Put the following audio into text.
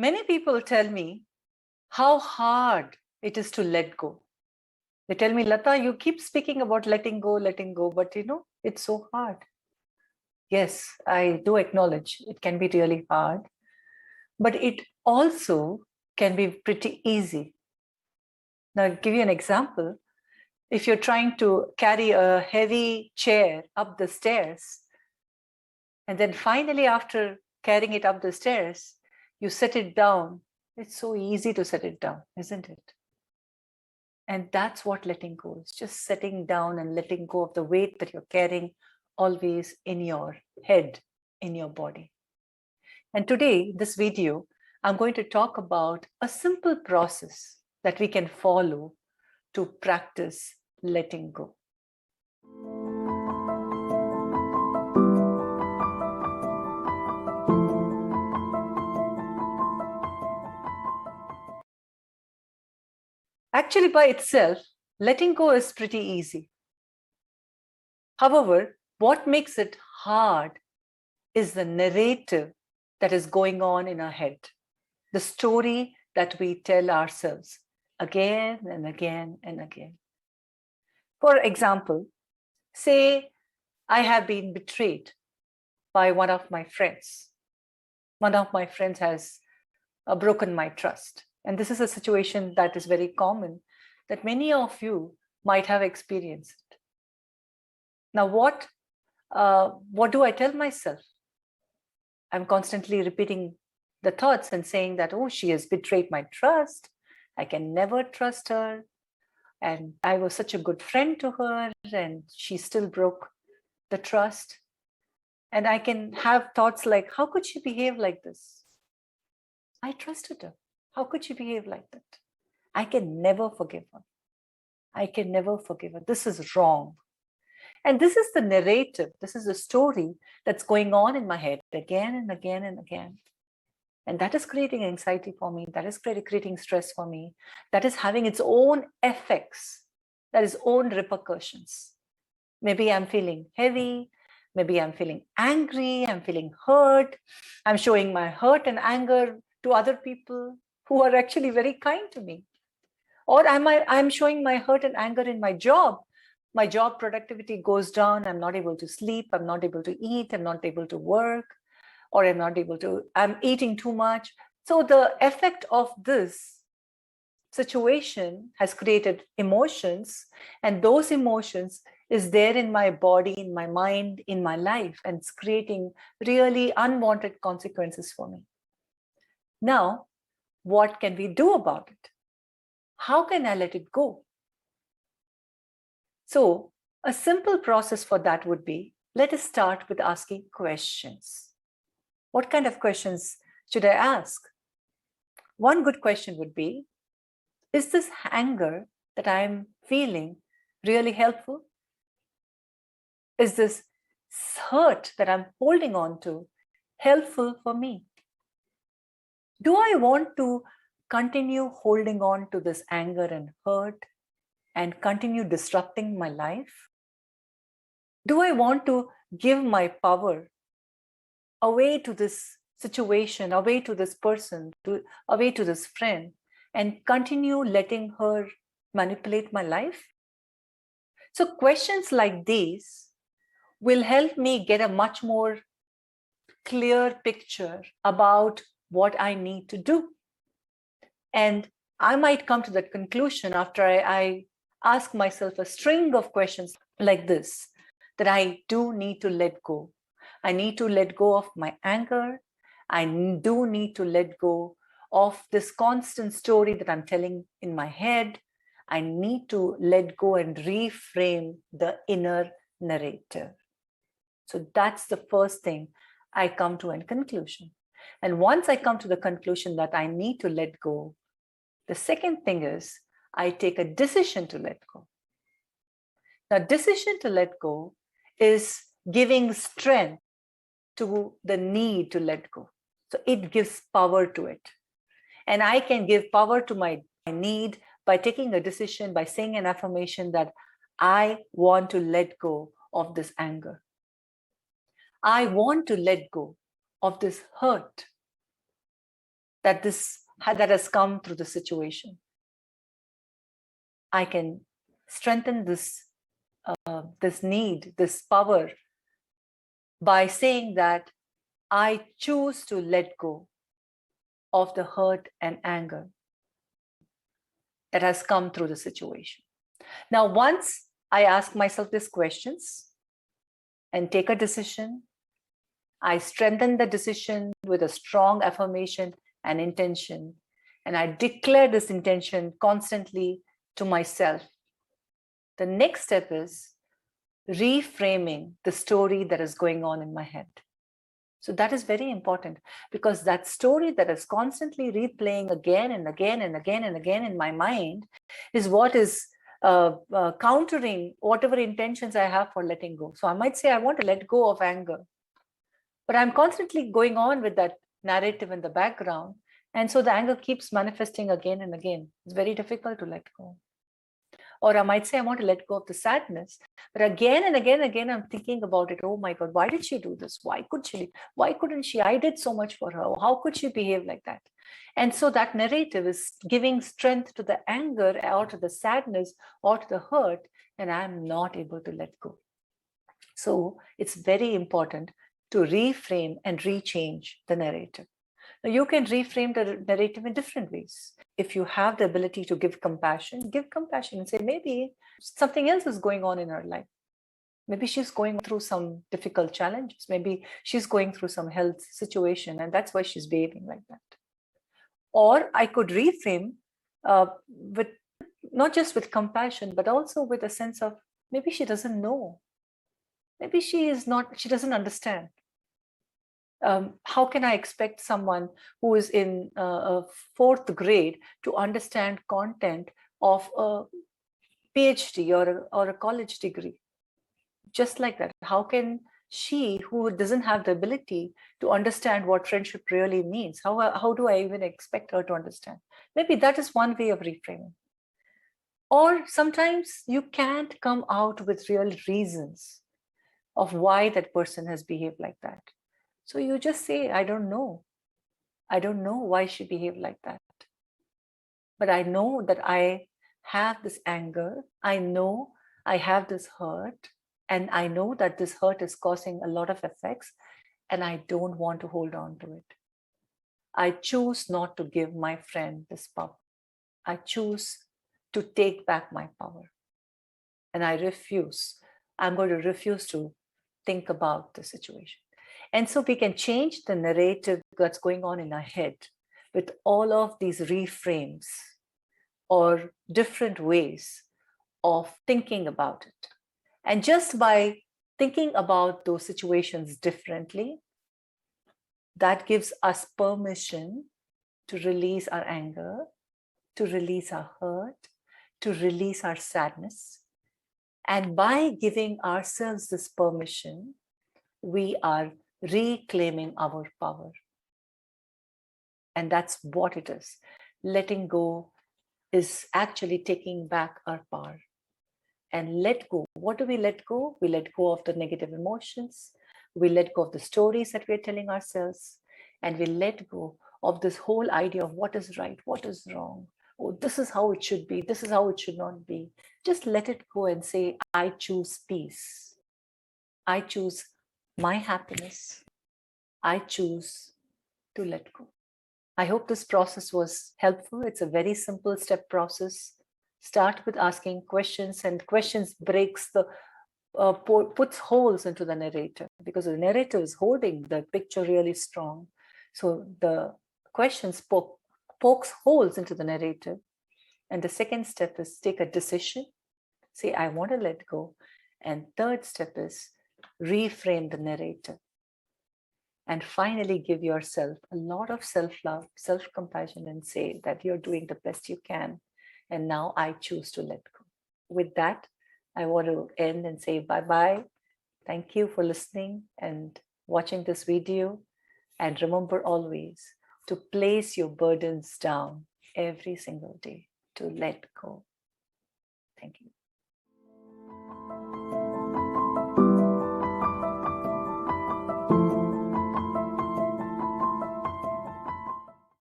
Many people tell me how hard it is to let go. They tell me, Lata, you keep speaking about letting go, but it's so hard. Yes, I do acknowledge it can be really hard, but it also can be pretty easy. Now, I'll give you an example. If you're trying to carry a heavy chair up the stairs, and then finally, after carrying it up the stairs, you set it down. It's so easy to set it down, isn't it? And that's what letting go is, just setting down and letting go of the weight that you're carrying always in your head, in your body. And today, this video, I'm going to talk about a simple process that we can follow to practice letting go. Actually, by itself, letting go is pretty easy. However, what makes it hard is the narrative that is going on in our head, the story that we tell ourselves again and again and again. For example, say I have been betrayed by one of my friends. One of my friends has broken my trust. And this is a situation that is very common that many of you might have experienced. Now, what do I tell myself? I'm constantly repeating the thoughts and saying that, oh, she has betrayed my trust. I can never trust her. And I was such a good friend to her, and she still broke the trust. And I can have thoughts like, how could she behave like this? I trusted her. How could she behave like that? I can never forgive her. I can never forgive her. This is wrong. And this is the narrative. This is the story that's going on in my head again and again and again. And that is creating anxiety for me. That is creating stress for me. That is having its own effects, that is own repercussions. Maybe I'm feeling heavy. Maybe I'm feeling angry. I'm feeling hurt. I'm showing my hurt and anger to other people who are actually very kind to me. Or I'm showing my hurt and anger in my job. My job productivity goes down. I'm not able to sleep. I'm not able to eat. I'm not able to work. Or I'm eating too much. So the effect of this situation has created emotions, and those emotions is there in my body, in my mind, in my life, and it's creating really unwanted consequences for me. Now, what can we do about it? How can I let it go? So a simple process for that would be, let us start with asking questions. What kind of questions should I ask? One good question would be, is this anger that I'm feeling really helpful? Is this hurt that I'm holding on to helpful for me? Do I want to continue holding on to this anger and hurt and continue disrupting my life? Do I want to give my power away to this situation, away to this person, away to this friend, and continue letting her manipulate my life? So questions like these will help me get a much more clear picture about what I need to do. And I might come to that conclusion after I ask myself a string of questions like this, that I do need to let go. I need to let go of my anger. I do need to let go of this constant story that I'm telling in my head. I need to let go and reframe the inner narrative. So that's the first thing I come to a conclusion. And once I come to the conclusion that I need to let go, the second thing is I take a decision to let go. Now, decision to let go is giving strength to the need to let go. So it gives power to it. And I can give power to my need by taking a decision, by saying an affirmation that I want to let go of this anger. I want to let go of this hurt. that has come through the situation. I can strengthen this need, this power, by saying that I choose to let go of the hurt and anger that has come through the situation. Now, once I ask myself these questions and take a decision, I strengthen the decision with a strong affirmation and intention, and I declare this intention constantly to myself. The next step is reframing the story that is going on in my head. So that is very important, because that story that is constantly replaying again and again and again and again in my mind is what is countering whatever intentions I have for letting go. So I might say I want to let go of anger, but I'm constantly going on with that narrative in the background. And so the anger keeps manifesting again and again. It's very difficult to let go. Or I might say I want to let go of the sadness, but again and again and again, I'm thinking about it. Oh my God, why did she do this? Why couldn't she? I did so much for her. How could she behave like that? And so that narrative is giving strength to the anger or to the sadness or to the hurt, and I'm not able to let go. So it's very important to reframe and rechange the narrative. Now, you can reframe the narrative in different ways. If you have the ability to give compassion and say, maybe something else is going on in her life. Maybe she's going through some difficult challenges. Maybe she's going through some health situation, and that's why she's behaving like that. Or I could reframe with not just with compassion, but also with a sense of maybe she doesn't know. Maybe she doesn't understand. How can I expect someone who is in a fourth grade to understand content of a PhD or a college degree? Just like that, how can she, who doesn't have the ability to understand what friendship really means, how do I even expect her to understand? Maybe that is one way of reframing. Or sometimes you can't come out with real reasons of why that person has behaved like that. So you just say, I don't know. I don't know why she behaved like that. But I know that I have this anger. I know I have this hurt. And I know that this hurt is causing a lot of effects. And I don't want to hold on to it. I choose not to give my friend this power. I choose to take back my power. And I refuse. I'm going to refuse to think about the situation. And so we can change the narrative that's going on in our head with all of these reframes or different ways of thinking about it. And just by thinking about those situations differently, that gives us permission to release our anger, to release our hurt, to release our sadness. And by giving ourselves this permission, we are reclaiming our power. And that's what it is. Letting go is actually taking back our power. And let go. What do we let go? We let go of the negative emotions. We let go of the stories that we're telling ourselves. And we let go of this whole idea of what is right, what is wrong. Oh, this is how it should be. This is how it should not be. Just let it go and say, I choose peace. I choose my happiness. I choose to let go. I hope this process was helpful. It's a very simple step process. Start with asking questions, and questions breaks the puts holes into the narrative, because the narrative is holding the picture really strong. So the questions pokes holes into the narrative. And the second step is take a decision. Say, I want to let go. And third step is reframe the narrative. And finally, give yourself a lot of self-love, self-compassion, and say that you're doing the best you can. And now I choose to let go. With that, I want to end and say bye-bye. Thank you for listening and watching this video. And remember always to place your burdens down every single day, to let go. Thank you.